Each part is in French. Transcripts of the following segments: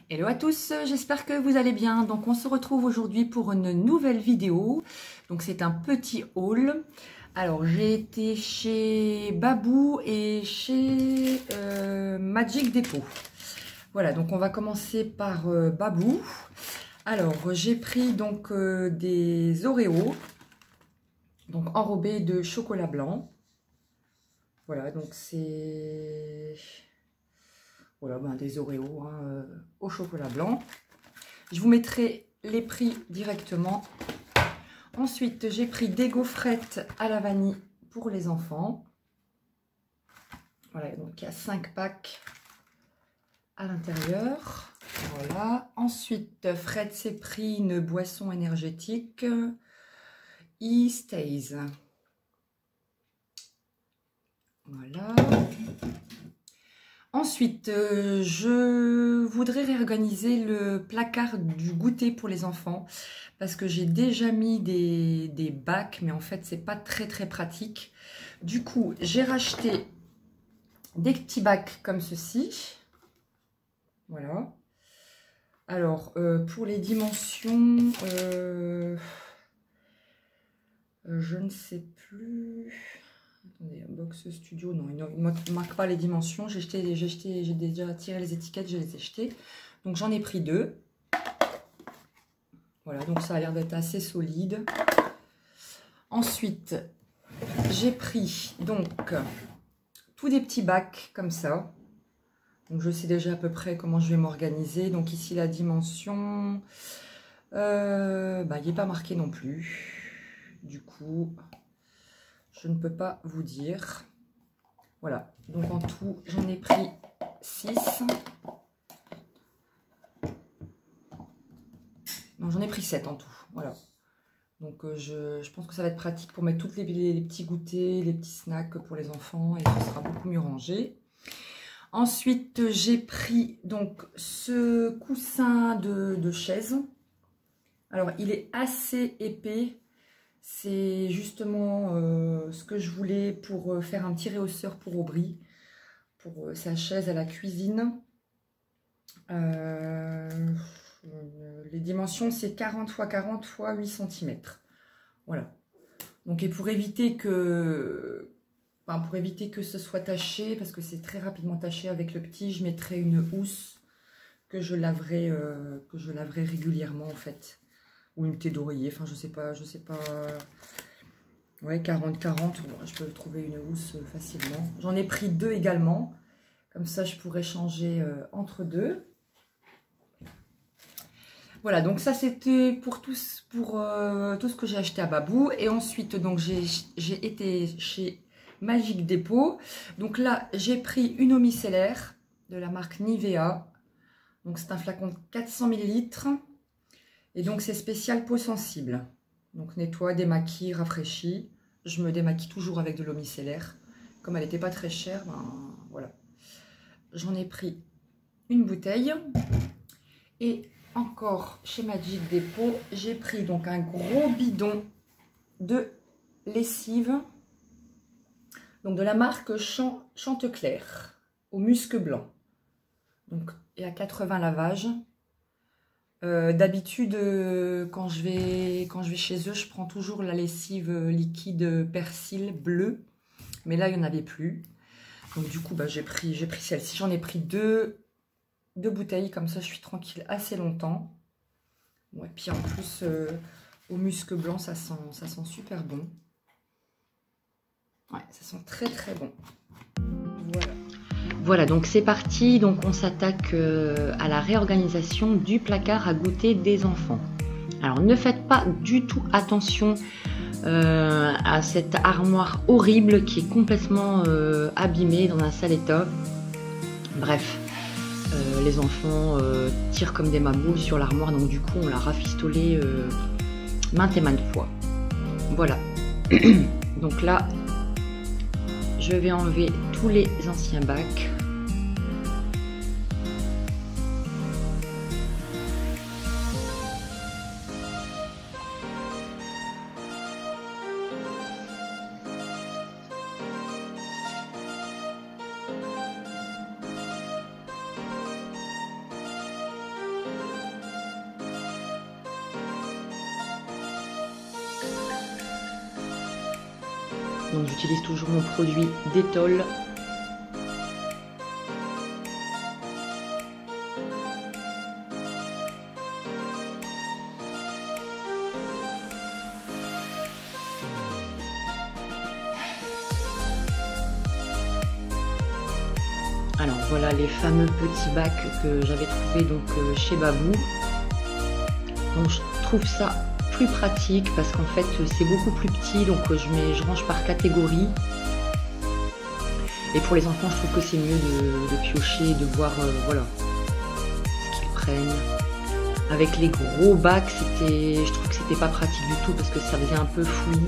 Hello à tous, j'espère que vous allez bien. Donc on se retrouve aujourd'hui pour une nouvelle vidéo. Donc c'est un petit haul. Alors j'ai été chez Babou et chez Magic Depot. Voilà, donc on va commencer par Babou. Alors j'ai pris donc des Oreos, donc enrobés de chocolat blanc. Voilà, donc c'est... Voilà, ben, des Oreos hein, au chocolat blanc. Je vous mettrai les prix directement. Ensuite, j'ai pris des gaufrettes à la vanille pour les enfants. Voilà, donc il y a 5 packs à l'intérieur. Voilà. Ensuite, Fred s'est pris une boisson énergétique. E-Stays. Voilà. Ensuite, je voudrais réorganiser le placard du goûter pour les enfants parce que j'ai déjà mis des bacs, mais en fait, c'est pas très pratique. Du coup, j'ai racheté des petits bacs comme ceci. Voilà. Alors, pour les dimensions, je ne sais plus... Attendez, Box Studio, non, il ne marque pas les dimensions. J'ai déjà tiré les étiquettes, je les ai jetées. Donc j'en ai pris 2. Voilà, donc ça a l'air d'être assez solide. Ensuite, j'ai pris donc tous des petits bacs comme ça. Donc je sais déjà à peu près comment je vais m'organiser. Donc ici la dimension, il n'est pas marqué non plus. Du coup... je ne peux pas vous dire. Voilà, donc en tout, j'en ai pris 6. Non, j'en ai pris 7 en tout. Voilà. Donc je pense que ça va être pratique pour mettre tous les petits goûters, les petits snacks pour les enfants et ce sera beaucoup mieux rangé. Ensuite, j'ai pris donc ce coussin de chaise. Alors, il est assez épais. C'est justement ce que je voulais pour faire un petit réhausseur pour Aubry, pour sa chaise à la cuisine. Les dimensions, c'est 40 x 40 x 8 cm. Voilà. Donc, et pour éviter que ce soit taché, parce que c'est très rapidement taché avec le petit, je mettrai une housse que je laverai régulièrement en fait. Ou une thé d'oreiller, enfin je sais pas. Ouais, 40-40, je peux trouver une housse facilement. J'en ai pris 2 également, comme ça je pourrais changer entre deux. Voilà, donc ça c'était pour tout ce que j'ai acheté à Babou. Et ensuite, donc j'ai été chez Magic Depot. Donc là, j'ai pris une eau micellaire de la marque Nivea. Donc c'est un flacon de 400 ml. Et donc, c'est spécial peau sensible. Donc, nettoie, démaquille, rafraîchit. Je me démaquille toujours avec de l'eau micellaire. Comme elle n'était pas très chère, ben voilà. J'en ai pris une bouteille. Et encore, chez Magic Depot, j'ai pris donc un gros bidon de lessive. Donc, de la marque Chanteclair, au musc blanc. Donc, il y a 80 lavages. D'habitude, quand je vais chez eux, je prends toujours la lessive liquide persil bleu. Mais là, il n'y en avait plus. Donc du coup, j'ai pris celle-ci. J'en ai pris deux bouteilles. Comme ça, je suis tranquille assez longtemps. Bon, et puis en plus, au musc blanc, ça sent super bon. Ouais, ça sent très bon. Voilà. Voilà, donc c'est parti, donc on s'attaque à la réorganisation du placard à goûter des enfants. Alors ne faites pas du tout attention à cette armoire horrible qui est complètement abîmée dans un sale état. Bref, les enfants tirent comme des mamouches sur l'armoire, donc du coup on l'a rafistolée maintes et maintes fois. Voilà, donc là je vais enlever tous les anciens bacs. Donc j'utilise toujours mon produit Dettol. Alors voilà les fameux petits bacs que j'avais trouvés donc chez Babou. Donc je trouve ça plus pratique parce qu'en fait c'est beaucoup plus petit, donc je range par catégorie. Et pour les enfants je trouve que c'est mieux de piocher et de voir voilà ce qu'ils prennent. Avec les gros bacs je trouve que c'était pas pratique du tout parce que ça faisait un peu fouillis.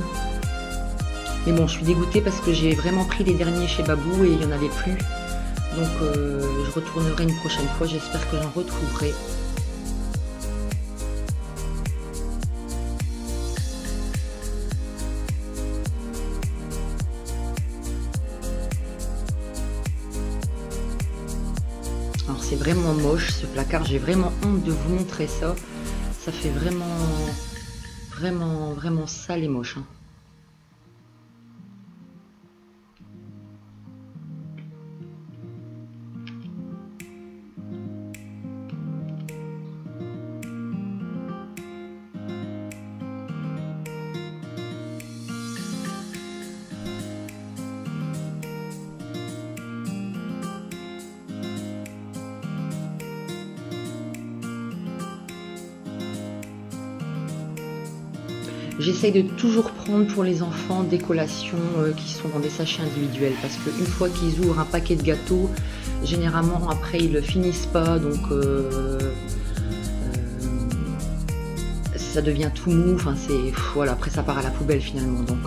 Mais bon, je suis dégoûtée parce que j'ai vraiment pris les derniers chez Babou et il n'y en avait plus. Donc je retournerai une prochaine fois, j'espère que j'en retrouverai. Alors c'est vraiment moche ce placard, j'ai vraiment honte de vous montrer ça. Ça fait vraiment sale et moche. Hein. J'essaye de toujours prendre pour les enfants des collations qui sont dans des sachets individuels parce qu'une fois qu'ils ouvrent un paquet de gâteaux, généralement après ils le finissent pas, donc ça devient tout mou, enfin voilà, après ça part à la poubelle finalement, donc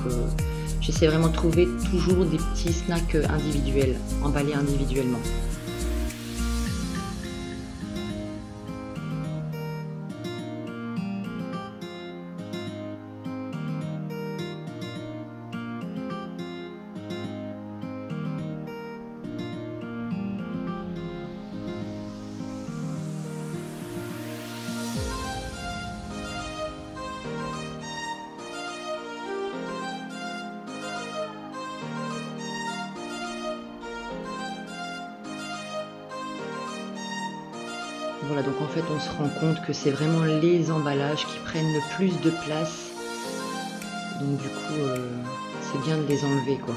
j'essaie vraiment de trouver toujours des petits snacks individuels, emballés individuellement. Voilà, donc en fait on se rend compte que c'est vraiment les emballages qui prennent le plus de place. Donc du coup c'est bien de les enlever quoi.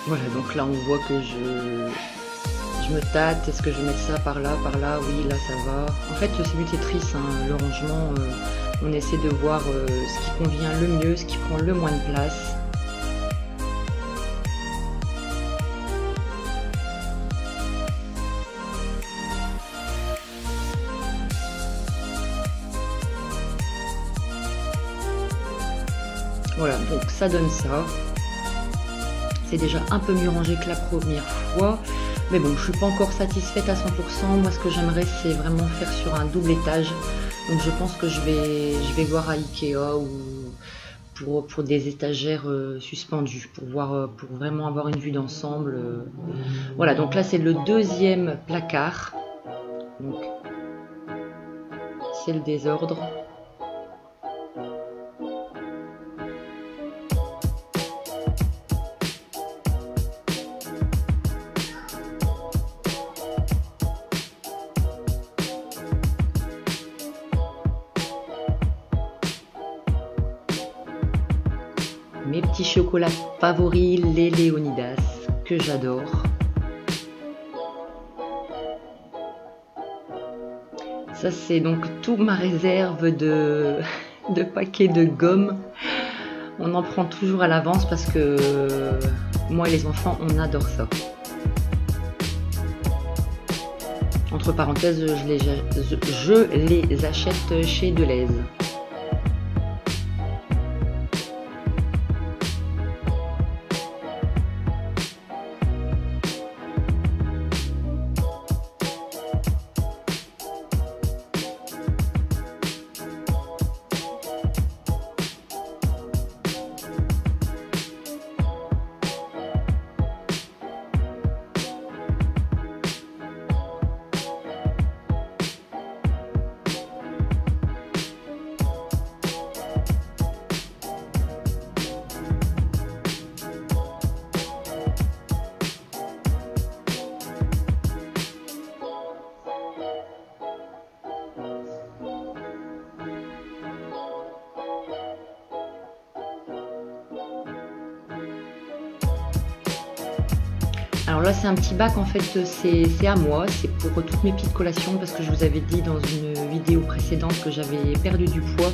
Voilà, donc là on voit que je me tâte, est-ce que je vais mettre ça par là, oui là ça va. En fait c'est du Tetris, hein, le rangement, on essaie de voir ce qui convient le mieux, ce qui prend le moins de place. Voilà, donc ça donne ça. C'est déjà un peu mieux rangé que la première fois. Mais bon, je suis pas encore satisfaite à 100%. Moi, ce que j'aimerais, c'est vraiment faire sur un double étage. Donc, je pense que je vais voir à Ikea ou pour des étagères suspendues, pour vraiment avoir une vue d'ensemble. Voilà, donc là, c'est le deuxième placard. Donc, c'est le désordre. Mes petits chocolats favoris, les Léonidas, que j'adore. Ça, c'est donc toute ma réserve de paquets de gomme. On en prend toujours à l'avance parce que moi et les enfants, on adore ça. Entre parenthèses, je les achète chez Deleuze. Alors là c'est un petit bac en fait, c'est à moi, c'est pour toutes mes petites collations parce que je vous avais dit dans une vidéo précédente que j'avais perdu du poids.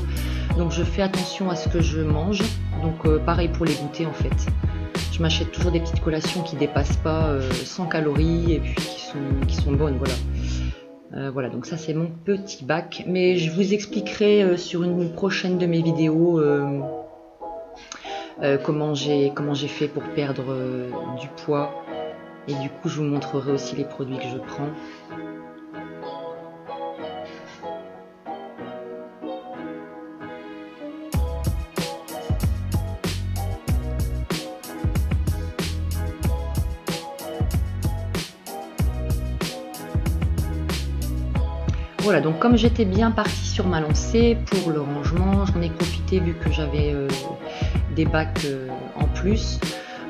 Donc je fais attention à ce que je mange, donc pareil pour les goûters en fait. Je m'achète toujours des petites collations qui dépassent pas 100 calories et puis qui sont bonnes, voilà. Voilà, donc ça c'est mon petit bac, mais je vous expliquerai sur une prochaine de mes vidéos comment j'ai fait pour perdre du poids. Et du coup, je vous montrerai aussi les produits que je prends. Voilà, donc comme j'étais bien partie sur ma lancée pour le rangement, j'en ai profité vu que j'avais des bacs en plus.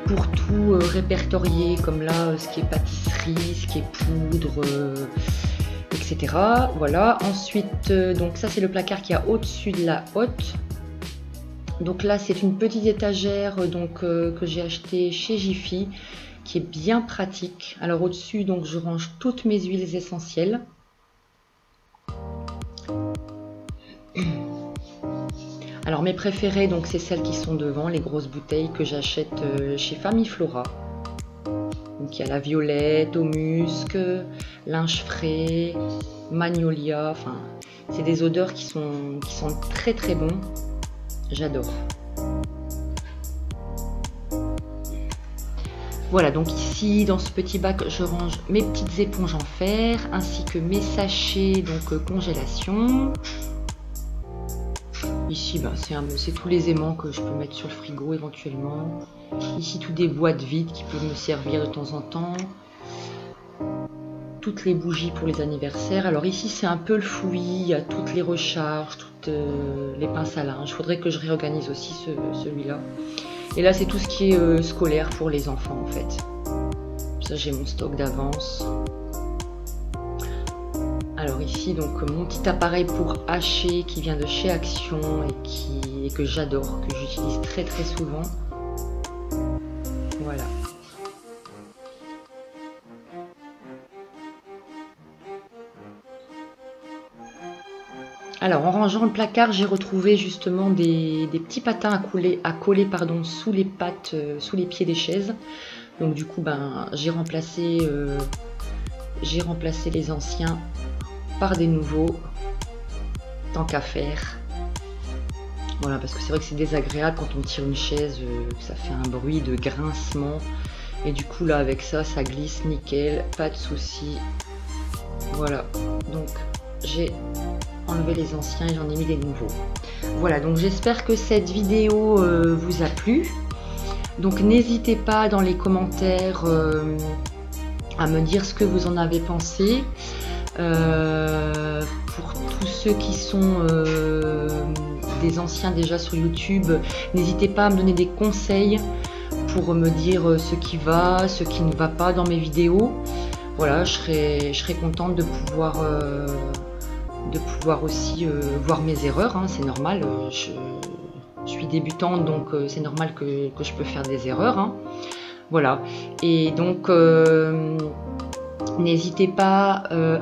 Pour tout répertorier, comme là ce qui est pâtisserie, ce qui est poudre, etc. Voilà, ensuite donc ça c'est le placard qui est au-dessus de la hotte. Donc là c'est une petite étagère donc que j'ai acheté chez Jiffy, qui est bien pratique. Alors au-dessus donc je range toutes mes huiles essentielles. Alors mes préférées, donc c'est celles qui sont devant, les grosses bouteilles que j'achète chez Famille Flora. Donc il y a la violette, au musc, linge frais, magnolia, enfin c'est des odeurs qui sont très très bons. J'adore. Voilà, donc ici dans ce petit bac je range mes petites éponges en fer ainsi que mes sachets donc congélation. Ici, ben, c'est tous les aimants que je peux mettre sur le frigo éventuellement. Ici, toutes des boîtes vides qui peuvent me servir de temps en temps. Toutes les bougies pour les anniversaires. Alors ici, c'est un peu le fouillis. Il y a toutes les recharges, toutes les pinces à linge. Il faudrait que je réorganise aussi celui-là. Et là, c'est tout ce qui est scolaire pour les enfants en fait. Ça, j'ai mon stock d'avance. Alors ici donc mon petit appareil pour hacher qui vient de chez Action et que j'adore, que j'utilise très très souvent. Voilà. Alors en rangeant le placard, j'ai retrouvé justement des petits patins à coller pardon, sous les pattes, sous les pieds des chaises. Donc du coup ben j'ai remplacé les anciens par des nouveaux, tant qu'à faire. Voilà, parce que c'est vrai que c'est désagréable quand on tire une chaise, ça fait un bruit de grincement. Et du coup là avec ça, ça glisse nickel, pas de souci. Voilà, donc j'ai enlevé les anciens et j'en ai mis des nouveaux. Voilà, donc j'espère que cette vidéo vous a plu. Donc n'hésitez pas dans les commentaires à me dire ce que vous en avez pensé. Pour tous ceux qui sont des anciens déjà sur YouTube, n'hésitez pas à me donner des conseils pour me dire ce qui va, ce qui ne va pas dans mes vidéos. Voilà, je serais contente de pouvoir aussi voir mes erreurs, hein, c'est normal, je suis débutante donc c'est normal que je peux faire des erreurs, hein. Voilà, et donc n'hésitez pas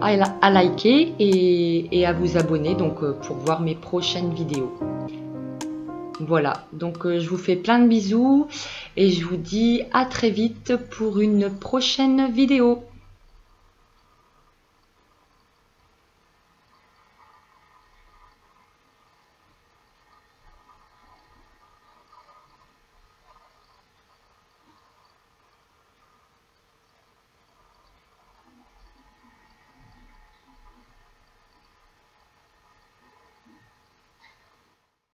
à liker et à vous abonner donc, pour voir mes prochaines vidéos. Voilà, donc je vous fais plein de bisous et je vous dis à très vite pour une prochaine vidéo.